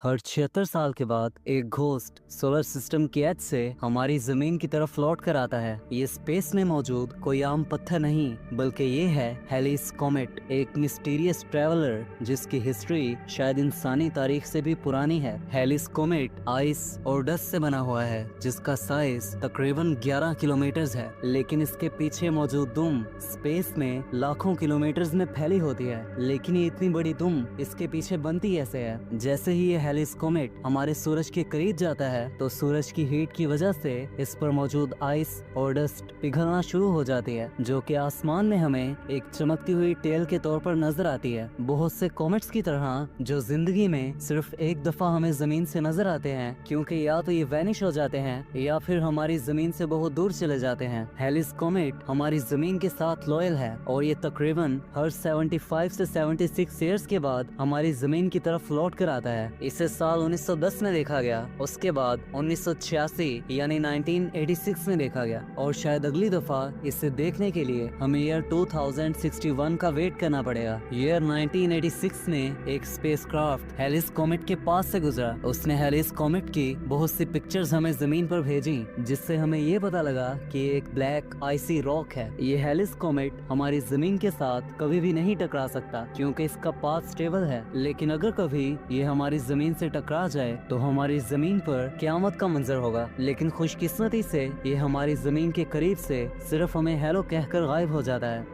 हर 76 साल के बाद एक घोस्ट सोलर सिस्टम की एज से हमारी जमीन की तरफ लौट कर आता है। ये स्पेस में मौजूद कोई आम पत्थर नहीं बल्कि ये है हेलिस कॉमेट, एक मिस्टीरियस ट्रैवलर जिसकी हिस्ट्री शायद इंसानी तारीख से भी पुरानी है। हेलिस कॉमेट आइस और डस्ट से बना हुआ है जिसका साइज तकरीबन 11 किलोमीटर है, लेकिन इसके पीछे मौजूद दुम स्पेस में लाखों किलोमीटर में फैली होती है। लेकिन ये इतनी बड़ी दुम इसके पीछे बनती ऐसे है? जैसे ही ये हेलिस कॉमेट हमारे सूरज के करीब जाता है तो सूरज की हीट की वजह से इस पर मौजूद आइस और डस्ट पिघलना शुरू हो जाती है, जो कि आसमान में हमें एक चमकती हुई टेल के तौर पर नजर आती है। बहुत से कॉमेट्स की तरह जो जिंदगी में सिर्फ एक दफा हमें जमीन से नजर आते हैं, क्योंकि या तो ये वैनिश हो जाते हैं या फिर हमारी जमीन से बहुत दूर चले जाते हैं। हेलिस कॉमेट हमारी जमीन के साथ लॉयल है और ये तकरीबन हर 75 से 76 ईयर्स के बाद हमारी जमीन की तरफ लौट कर आता है। इसे साल 1910 में देखा गया, उसके बाद 1986 यानी 1986 में देखा गया और शायद अगली दफा इसे देखने के लिए हमें ईयर 2061 का वेट करना पड़ेगा। ईयर 1986 में एक स्पेसक्राफ्ट हेलिस कॉमेट के पास से गुजरा। उसने हेलिस कॉमेट की बहुत सी पिक्चर्स हमें जमीन पर भेजी, जिससे हमें ये पता लगा कि एक ब्लैक आइसी रॉक है। ये हेलिस कॉमेट हमारी जमीन के साथ कभी भी नहीं टकरा सकता क्योंकि इसका पाथ स्टेबल है, लेकिन अगर कभी ये हमारी जमीन से टकरा जाए तो हमारी जमीन पर क़यामत का मंजर होगा। लेकिन खुशकिस्मती से ये हमारी जमीन के करीब से सिर्फ हमें हेलो कहकर गायब हो जाता है।